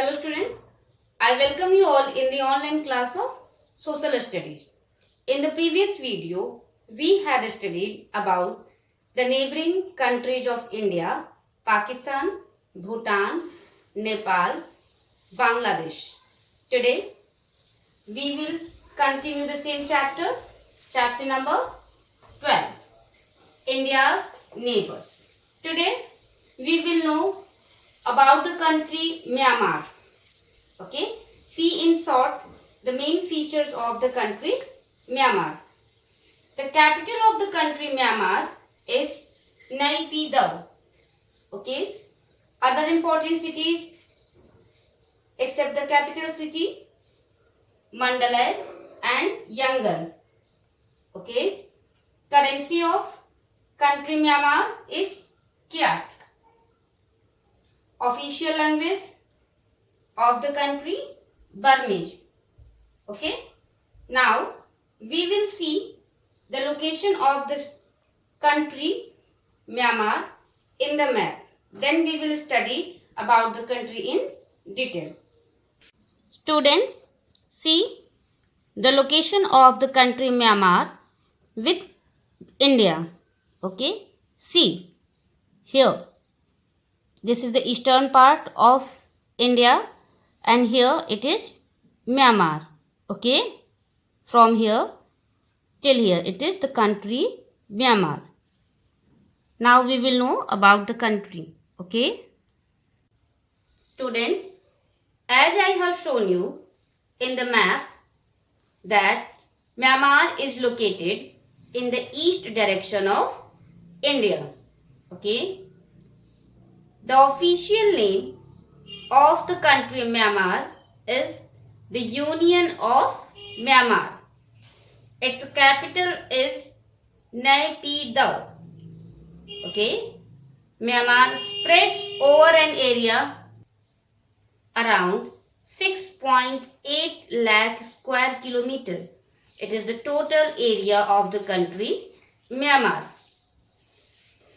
Hello student, I welcome you all in the online class of Social Studies. In the previous video, we had studied about the neighboring countries of India, Pakistan, Bhutan, Nepal, Bangladesh. Today, we will continue the same chapter, chapter number 12, India's neighbors. Today, we will know about the country Myanmar. Okay, see in short the main features of the country Myanmar. The capital of the country Myanmar is Naypyidaw. Okay, other important cities except the capital city Mandalay and Yangon. Okay, currency of country Myanmar is Kyat. Official language of the country Burmese. Okay, now we will see the location of this country Myanmar in the map. Then we will study about the country in detail. Students, see the location of the country Myanmar with India. Okay, see here. This is the eastern part of India and here it is Myanmar. Okay, from here till here it is the country Myanmar. Now we will know about the country. Okay, students, as I have shown you in the map that Myanmar is located in the east direction of India. Okay, the official name of the country Myanmar is the Union of Myanmar. Its capital is Naypyidaw. Okay, Myanmar spreads over an area around 6.8 lakh square kilometer. It is the total area of the country Myanmar.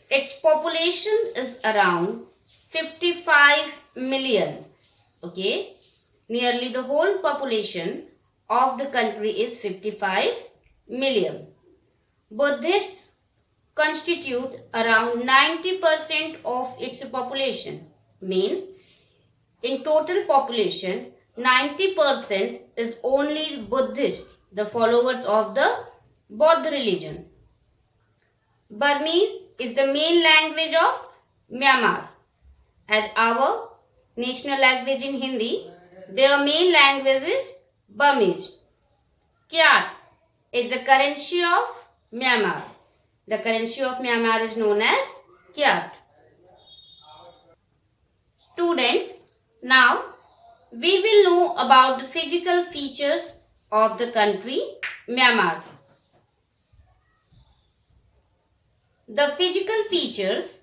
Its population is around 55 million. Okay, nearly the whole population of the country is 55 million. Buddhists constitute around 90% of its population. Means in total population 90% is only Buddhist, the followers of the Buddha religion. Burmese is the main language of Myanmar. As our national language in Hindi, their main language is Burmese. Kyat is the currency of Myanmar. The currency of Myanmar is known as Kyat. Students, now we will know about the physical features of the country Myanmar. The physical features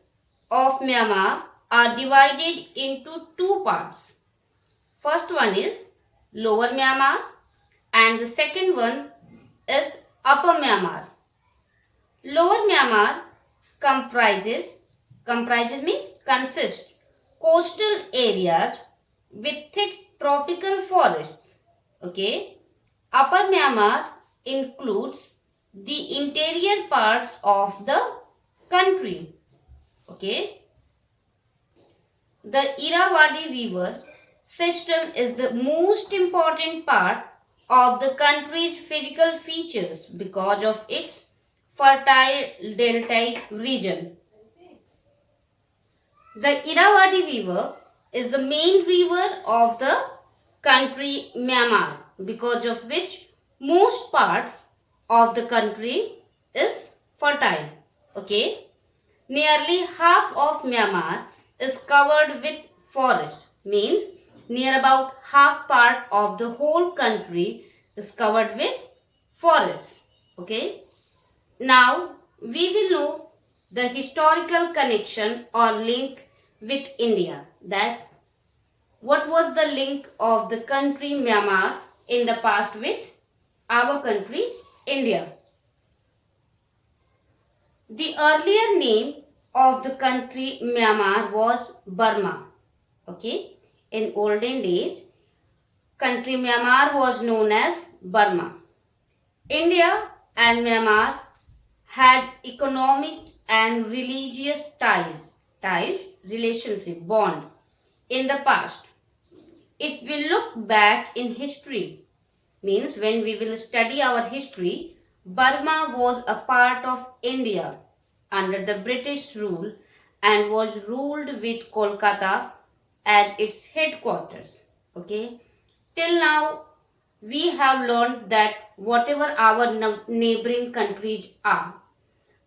of Myanmar are divided into two parts. First one is Lower Myanmar and the second one is Upper Myanmar. Lower Myanmar consists coastal areas with thick tropical forests. Okay. Upper Myanmar includes the interior parts of the country. Okay. The Irrawaddy River system is the most important part of the country's physical features because of its fertile deltaic region. The Irrawaddy River is the main river of the country Myanmar, because of which most parts of the country is fertile. Okay, nearly half of Myanmar is covered with forest. Means near about half part of the whole country is covered with forests. Okay, now we will know the historical connection or link with India. That what was the link of the country Myanmar in the past with our country India. The earlier name of the country Myanmar was Burma. Okay. in olden days, country Myanmar was known as Burma. India and Myanmar had economic and religious relationship, bond in the past. If we look back in history, means when we will study our history, Burma was a part of India under the British rule and was ruled with Kolkata as its headquarters. Okay. Till now, we have learned that whatever our neighboring countries are,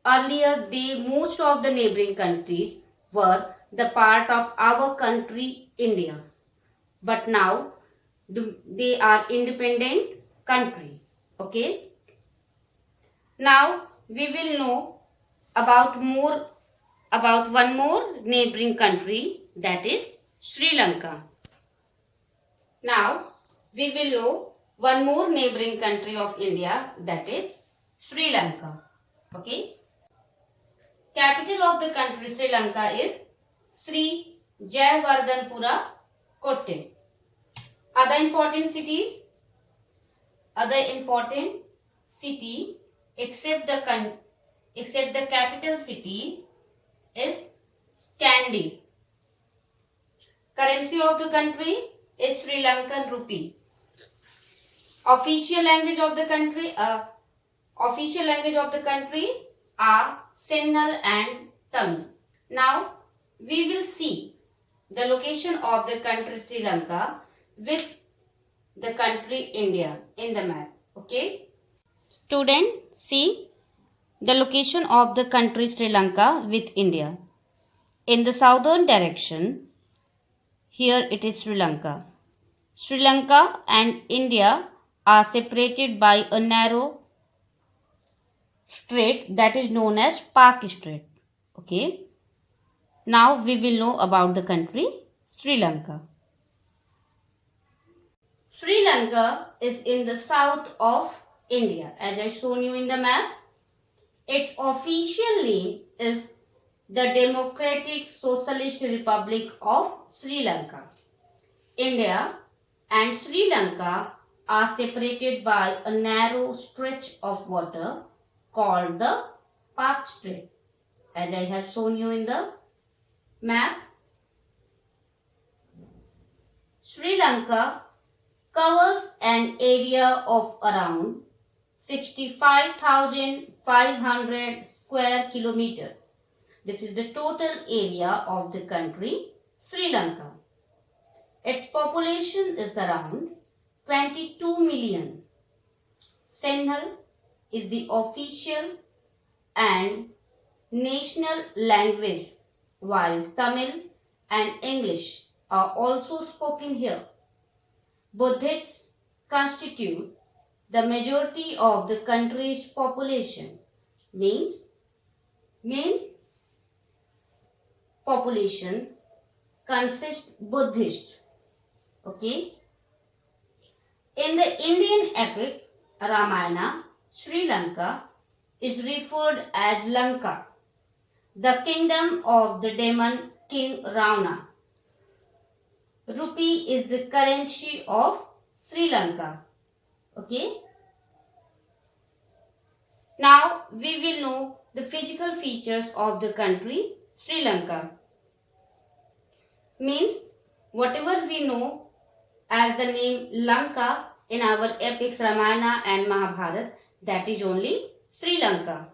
earlier most of the neighboring countries were the part of our country India. But now they are independent country. Okay. Now we will know about one more neighboring country, that is Sri Lanka. Now we will know one more neighboring country of India, that is Sri Lanka. Okay. Capital of the country Sri Lanka is Sri Jayawardhanepura Kotte. Other important city except the capital city is Kandy. Currency of the country is Sri Lankan rupee. Official language of the country are Sinhala and Tamil. Now we will see the location of the country Sri Lanka with the country India in the map. Okay. Student, see the location of the country Sri Lanka with India. In the southern direction, here it is Sri Lanka. Sri Lanka and India are separated by a narrow strait that is known as Pak Strait. Okay. Now we will know about the country Sri Lanka. Sri Lanka is in the south of India, as I shown you in the map. Its official name is the Democratic Socialist Republic of Sri Lanka. India and Sri Lanka are separated by a narrow stretch of water called the Pak Strait, as I have shown you in the map. Sri Lanka covers an area of around 65,500 square kilometer. This is the total area of the country Sri Lanka. Its population is around 22 million. Sinhala is the official and national language, while Tamil and English are also spoken here. Buddhists constitute the majority of the country's population. Means main population consists Buddhist. Okay. In the Indian epic Ramayana, Sri Lanka is referred as Lanka, the kingdom of the demon king Ravana. Rupee is the currency of Sri Lanka. Okay. Now we will know the physical features of the country Sri Lanka. Means whatever we know as the name Lanka in our epics Ramayana and Mahabharata, that is only Sri Lanka.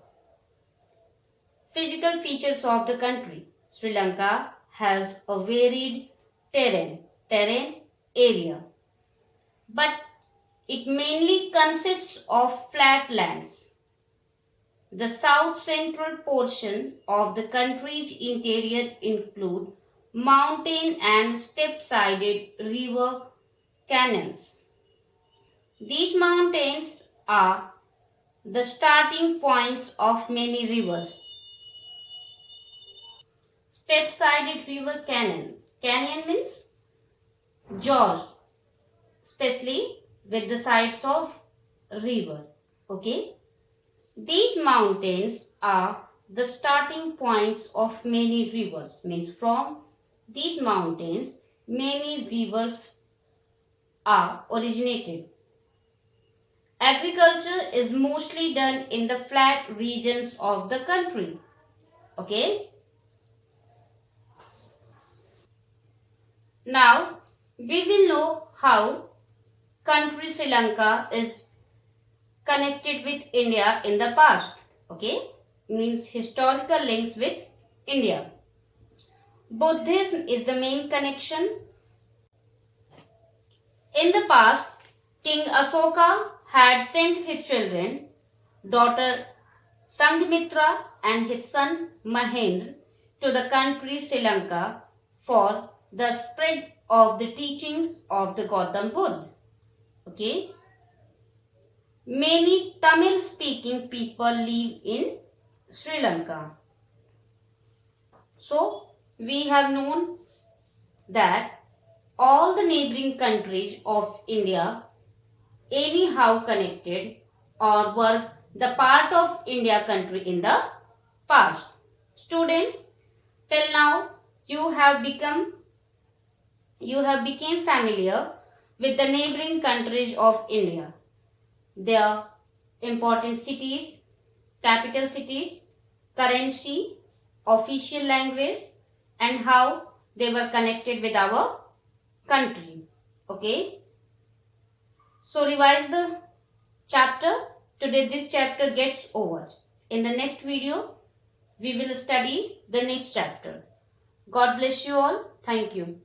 Physical features of the country. Sri Lanka has a varied terrain area, but it mainly consists of flat lands. The south central portion of the country's interior include mountain and step-sided river canyons. These mountains are the starting points of many rivers. Step-sided river canyon. Canyon means gorge, especially with the sides of river. Okay. These mountains are the starting points of many rivers. Means from these mountains, many rivers are originated. Agriculture is mostly done in the flat regions of the country. Okay. Now we will know how country Sri Lanka is connected with India in the past. Okay. Means historical links with India. Buddhism is the main connection. In the past, King Asoka had sent his children, daughter Sanghamitra and his son Mahendra to the country Sri Lanka for the spread of the teachings of the Gautam Buddha. Okay. Many Tamil speaking people live in Sri Lanka. So, we have known that all the neighboring countries of India anyhow connected or were the part of India country in the past. Students, till now you have become familiar with the neighboring countries of India, their important cities, capital cities, currency, official language, and how they were connected with our country. Okay. So revise the chapter. Today this chapter gets over. In the next video, we will study the next chapter. God bless you all. Thank you.